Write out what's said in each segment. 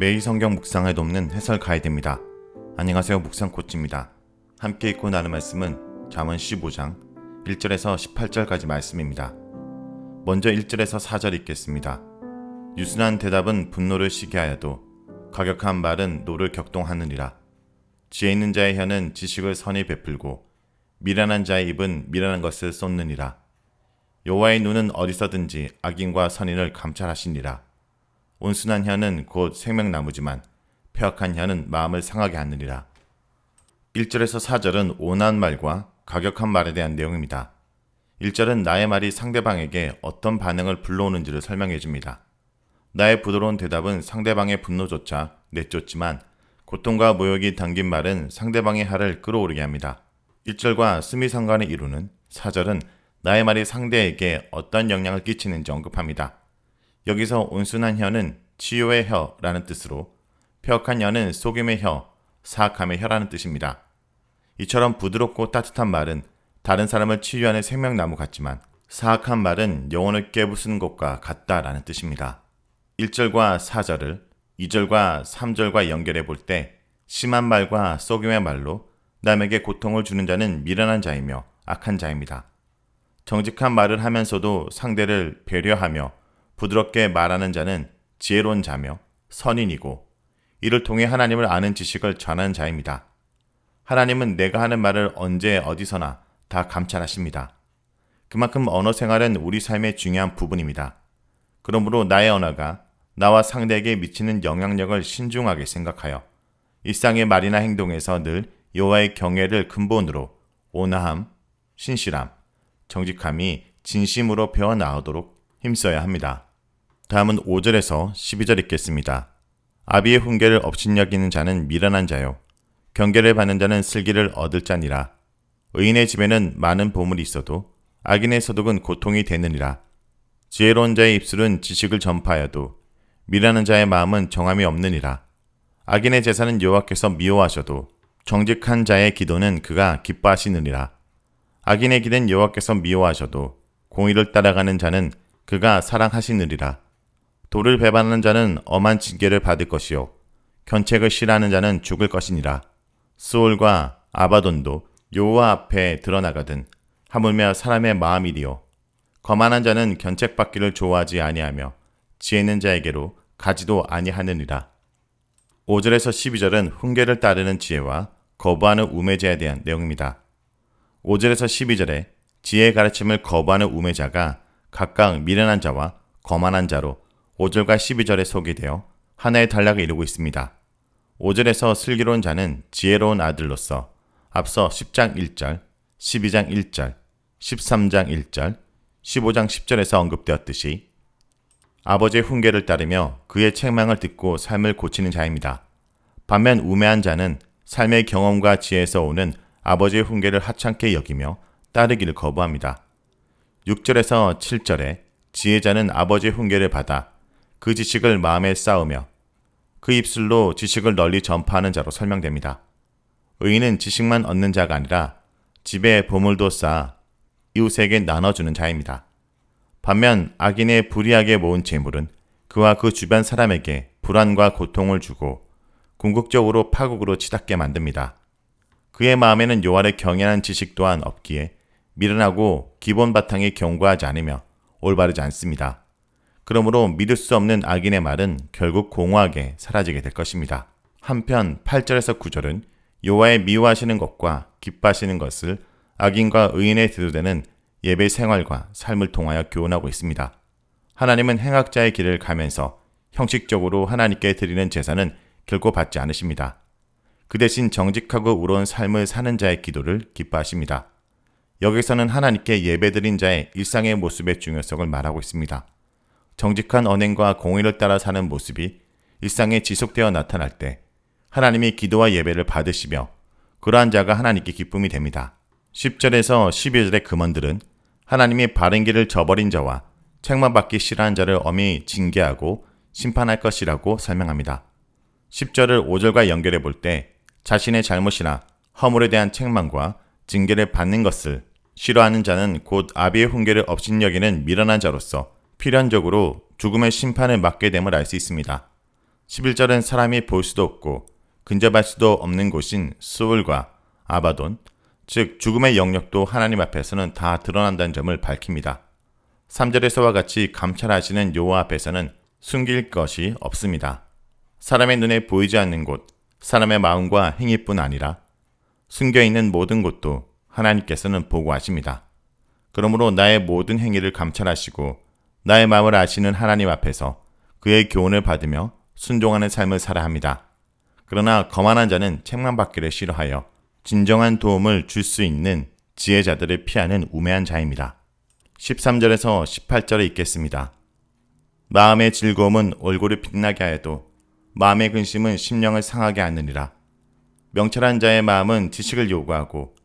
매일 성경 묵상을 돕는 해설 가이드입니다. 안녕하세요. 묵상코치입니다. 함께 읽고 나눈 말씀은 잠언 15장 1절에서 18절까지 말씀입니다. 먼저 1절에서 4절 읽겠습니다. 유순한 대답은 분노를 시게 하여도 과격한 말은 노를 격동하느니라. 지혜 있는 자의 혀는 지식을 선히 베풀고 미련한 자의 입은 미련한 것을 쏟느니라. 여호와의 눈은 어디서든지 악인과 선인을 감찰하시니라. 온순한 혀는 곧 생명나무지만 폐역한 혀는 마음을 상하게 하느니라. 1절에서 4절은 온화한 말과 과격한 말에 대한 내용입니다. 1절은 나의 말이 상대방에게 어떤 반응을 불러오는지를 설명해 줍니다. 나의 부드러운 대답은 상대방의 분노조차 내쫓지만 고통과 모욕이 담긴 말은 상대방의 화를 끌어오르게 합니다. 1절과 스미상관을 이루는 4절은 나의 말이 상대에게 어떤 영향을 끼치는지 언급합니다. 여기서 온순한 혀는 치유의 혀라는 뜻으로 폐역한 혀는 속임의 혀, 사악함의 혀라는 뜻입니다. 이처럼 부드럽고 따뜻한 말은 다른 사람을 치유하는 생명나무 같지만 사악한 말은 영혼을 깨부수는 것과 같다라는 뜻입니다. 1절과 4절을 2절과 3절과 연결해 볼 때 심한 말과 속임의 말로 남에게 고통을 주는 자는 미련한 자이며 악한 자입니다. 정직한 말을 하면서도 상대를 배려하며 부드럽게 말하는 자는 지혜로운 자며 선인이고 이를 통해 하나님을 아는 지식을 전하는 자입니다. 하나님은 내가 하는 말을 언제 어디서나 다 감찰하십니다. 그만큼 언어 생활은 우리 삶의 중요한 부분입니다. 그러므로 나의 언어가 나와 상대에게 미치는 영향력을 신중하게 생각하여 일상의 말이나 행동에서 늘 여호와의 경외를 근본으로 온화함, 신실함, 정직함이 진심으로 배어나오도록 힘써야 합니다. 다음은 5절에서 12절 읽겠습니다. 아비의 훈계를 업신여기는 자는 미련한 자요 경계를 받는 자는 슬기를 얻을 자니라. 의인의 집에는 많은 보물이 있어도 악인의 소득은 고통이 되느니라. 지혜로운 자의 입술은 지식을 전파하여도 미련한 자의 마음은 정함이 없느니라. 악인의 제사는 여호와께서 미워하셔도 정직한 자의 기도는 그가 기뻐하시느니라. 악인의 길은 여호와께서 미워하셔도 공의를 따라가는 자는 그가 사랑하시느니라. 도를 배반하는 자는 엄한 징계를 받을 것이요 견책을 싫어하는 자는 죽을 것이니라. 스올과 아바돈도 여호와 앞에 드러나거든 하물며 사람의 마음이리요 거만한 자는 견책받기를 좋아하지 아니하며 지혜 있는 자에게로 가지도 아니하느니라. 5절에서 12절은 훈계를 따르는 지혜와 거부하는 우매자에 대한 내용입니다. 5절에서 12절에 지혜의 가르침을 거부하는 우매자가 각각 미련한 자와 거만한 자로 5절과 12절에 소개되어 하나의 단락을 이루고 있습니다. 5절에서 슬기로운 자는 지혜로운 아들로서 앞서 10장 1절, 12장 1절, 13장 1절, 15장 10절에서 언급되었듯이 아버지의 훈계를 따르며 그의 책망을 듣고 삶을 고치는 자입니다. 반면 우매한 자는 삶의 경험과 지혜에서 오는 아버지의 훈계를 하찮게 여기며 따르기를 거부합니다. 6절에서 7절에 지혜자는 아버지의 훈계를 받아 그 지식을 마음에 쌓으며 그 입술로 지식을 널리 전파하는 자로 설명됩니다. 의인은 지식만 얻는 자가 아니라 집에 보물도 쌓아 이웃에게 나눠주는 자입니다. 반면 악인의 불의하게 모은 재물은 그와 그 주변 사람에게 불안과 고통을 주고 궁극적으로 파국으로 치닫게 만듭니다. 그의 마음에는 여호와를 경외하는 지식 또한 없기에 미련하고 기본 바탕에 견고하지 않으며 올바르지 않습니다. 그러므로 믿을 수 없는 악인의 말은 결국 공허하게 사라지게 될 것입니다. 한편 8절에서 9절은 여호와의 미워하시는 것과 기뻐하시는 것을 악인과 의인의 대두되는 예배 생활과 삶을 통하여 교훈하고 있습니다. 하나님은 행악자의 길을 가면서 형식적으로 하나님께 드리는 제사는 결코 받지 않으십니다. 그 대신 정직하고 우러운 삶을 사는 자의 기도를 기뻐하십니다. 여기서는 하나님께 예배드린 자의 일상의 모습의 중요성을 말하고 있습니다. 정직한 언행과 공의를 따라 사는 모습이 일상에 지속되어 나타날 때 하나님이 기도와 예배를 받으시며 그러한 자가 하나님께 기쁨이 됩니다. 10절에서 12절의 금언들은 하나님이 바른 길을 저버린 자와 책망받기 싫어하는 자를 엄히 징계하고 심판할 것이라고 설명합니다. 10절을 5절과 연결해 볼 때 자신의 잘못이나 허물에 대한 책망과 징계를 받는 것을 싫어하는 자는 곧 아비의 훈계를 업신여기는 미련한 자로서 필연적으로 죽음의 심판을 맞게 됨을 알 수 있습니다. 11절은 사람이 볼 수도 없고 근접할 수도 없는 곳인 수울과 아바돈, 즉 죽음의 영역도 하나님 앞에서는 다 드러난다는 점을 밝힙니다. 3절에서와 같이 감찰하시는 여호와 앞에서는 숨길 것이 없습니다. 사람의 눈에 보이지 않는 곳, 사람의 마음과 행위뿐 아니라 숨겨있는 모든 곳도 하나님께서는 보고하십니다. 그러므로 나의 모든 행위를 감찰하시고 나의 마음을 아시는 하나님 앞에서 그의 교훈을 받으며 순종하는 삶을 살아야 합니다. 그러나 거만한 자는 책망받기를 싫어하여 진정한 도움을 줄 수 있는 지혜자들을 피하는 우매한 자입니다. 13절에서 18절에 읽겠습니다. 마음의 즐거움은 얼굴을 빛나게 하여도 마음의 근심은 심령을 상하게 하느니라. 명철한 자의 마음은 지식을 요구하고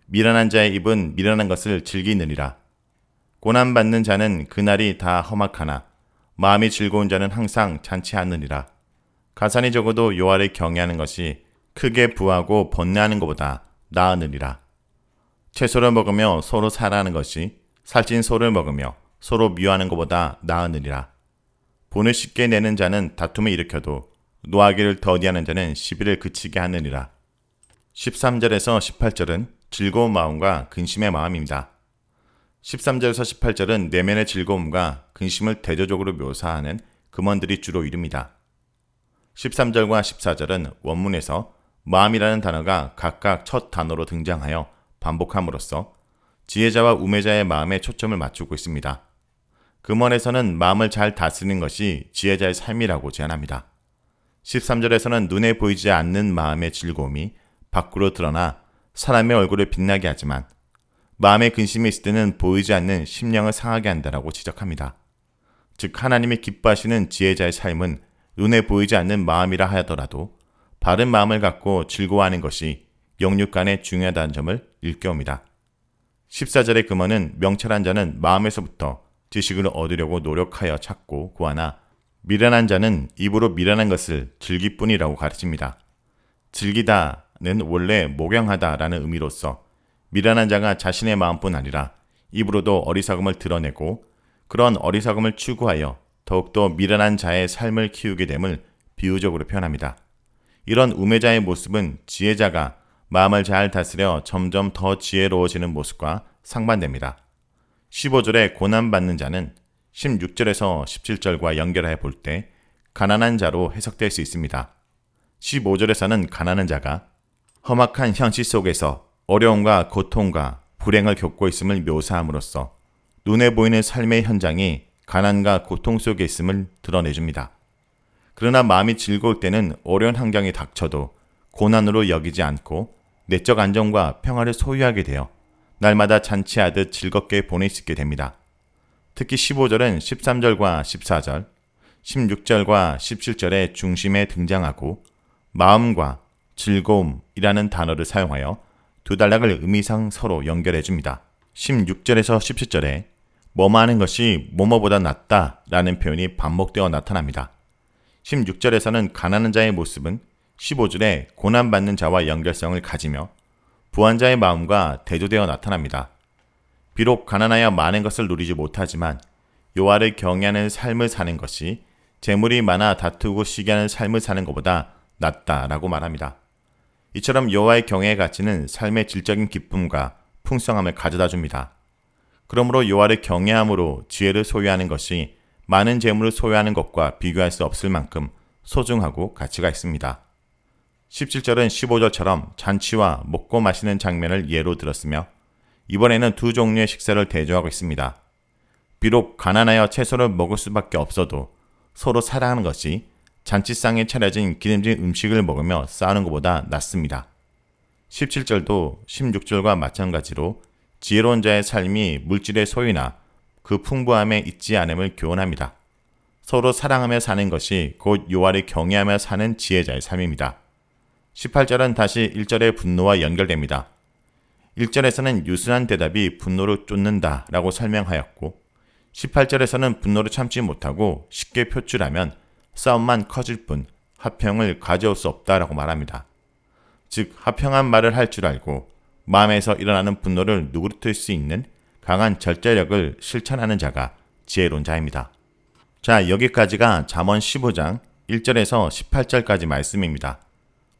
미련한 자의 입은 미련한 것을 즐기느니라. 고난받는 자는 그날이 다 험악하나 마음이 즐거운 자는 항상 잔치하느니라. 가산이 적어도 여호와를 경외하는 것이 크게 부하고 번뇌하는 것보다 나으느니라. 채소를 먹으며 서로 사랑하는 것이 살찐 소를 먹으며 서로 미워하는 것보다 나으느니라. 본을 쉽게 내는 자는 다툼을 일으켜도 노하기를 더디하는 자는 시비를 그치게 하느니라. 13절에서 18절은 즐거운 마음과 근심의 마음입니다. 13절에서 18절은 내면의 즐거움과 근심을 대조적으로 묘사하는 금원들이 주로 이릅니다. 13절과 14절은 원문에서 마음이라는 단어가 각각 첫 단어로 등장하여 반복함으로써 지혜자와 우매자의 마음에 초점을 맞추고 있습니다. 금원에서는 마음을 잘 다스리는 것이 지혜자의 삶이라고 제안합니다. 13절에서는 눈에 보이지 않는 마음의 즐거움이 밖으로 드러나 사람의 얼굴을 빛나게 하지만 마음의 근심이 있을 때는 보이지 않는 심령을 상하게 한다라고 지적합니다. 즉 하나님이 기뻐하시는 지혜자의 삶은 눈에 보이지 않는 마음이라 하더라도 바른 마음을 갖고 즐거워하는 것이 영육 간에 중요하다는 점을 일깨웁니다. 14절의 금원은 명철한 자는 마음에서부터 지식을 얻으려고 노력하여 찾고 구하나 미련한 자는 입으로 미련한 것을 즐길 뿐이라고 가르칩니다. 즐기다는 원래 목용하다라는 의미로서 미련한 자가 자신의 마음뿐 아니라 입으로도 어리석음을 드러내고 그런 어리석음을 추구하여 더욱더 미련한 자의 삶을 키우게 됨을 비유적으로 표현합니다. 이런 우매자의 모습은 지혜자가 마음을 잘 다스려 점점 더 지혜로워지는 모습과 상반됩니다. 15절에 고난받는 자는 16절에서 17절과 연결해 볼 때 가난한 자로 해석될 수 있습니다. 15절에서는 가난한 자가 험악한 현실 속에서 어려움과 고통과 불행을 겪고 있음을 묘사함으로써 눈에 보이는 삶의 현장이 가난과 고통 속에 있음을 드러내줍니다. 그러나 마음이 즐거울 때는 어려운 환경이 닥쳐도 고난으로 여기지 않고 내적 안정과 평화를 소유하게 되어 날마다 잔치하듯 즐겁게 보낼 수 있게 됩니다. 특히 15절은 13절과 14절, 16절과 17절의 중심에 등장하고 마음과 즐거움이라는 단어를 사용하여 두 단락을 의미상 서로 연결해 줍니다. 16절에서 17절에 뭐뭐하는 것이 뭐뭐보다 낫다 라는 표현이 반복되어 나타납니다. 16절에서는 가난한 자의 모습은 15절에 고난받는 자와 연결성을 가지며 부한 자의 마음과 대조되어 나타납니다. 비록 가난하여 많은 것을 누리지 못하지만 여호와를 경외하는 삶을 사는 것이 재물이 많아 다투고 시기하는 삶을 사는 것보다 낫다라고 말합니다. 이처럼 여호와의 경외의 가치는 삶의 질적인 기쁨과 풍성함을 가져다 줍니다. 그러므로 여호와를 경외함으로 지혜를 소유하는 것이 많은 재물을 소유하는 것과 비교할 수 없을 만큼 소중하고 가치가 있습니다. 17절은 15절처럼 잔치와 먹고 마시는 장면을 예로 들었으며 이번에는 두 종류의 식사를 대조하고 있습니다. 비록 가난하여 채소를 먹을 수밖에 없어도 서로 사랑하는 것이 잔치상에 차려진 기름진 음식을 먹으며 싸우는 것보다 낫습니다. 17절도 16절과 마찬가지로 지혜로운 자의 삶이 물질의 소유나 그 풍부함에 있지 않음을 교훈합니다. 서로 사랑하며 사는 것이 곧 여호와를 경외하며 사는 지혜자의 삶입니다. 18절은 다시 1절의 분노와 연결됩니다. 1절에서는 유순한 대답이 분노를 쫓는다 라고 설명하였고 18절에서는 분노를 참지 못하고 쉽게 표출하면 싸움만 커질 뿐 화평을 가져올 수 없다라고 말합니다. 즉 화평한 말을 할 줄 알고 마음에서 일어나는 분노를 누그러뜨릴 수 있는 강한 절제력을 실천하는 자가 지혜로운 자입니다. 자, 여기까지가 잠언 15장 1절에서 18절까지 말씀입니다.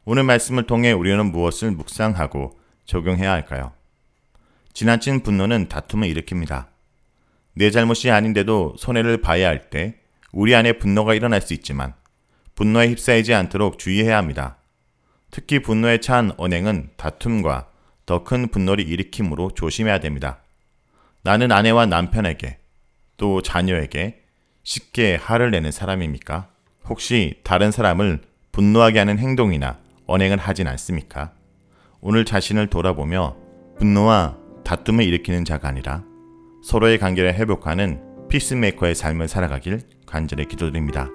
오늘 말씀을 통해 우리는 무엇을 묵상하고 적용해야 할까요? 지나친 분노는 다툼을 일으킵니다. 내 잘못이 아닌데도 손해를 봐야 할 때 우리 안에 분노가 일어날 수 있지만 분노에 휩싸이지 않도록 주의해야 합니다. 특히 분노에 찬 언행은 다툼과 더 큰 분노를 일으키므로 조심해야 됩니다. 나는 아내와 남편에게 또 자녀에게 쉽게 화를 내는 사람입니까? 혹시 다른 사람을 분노하게 하는 행동이나 언행을 하진 않습니까? 오늘 자신을 돌아보며 분노와 다툼을 일으키는 자가 아니라 서로의 관계를 회복하는 피스메이커의 삶을 살아가길 간절히 기도드립니다.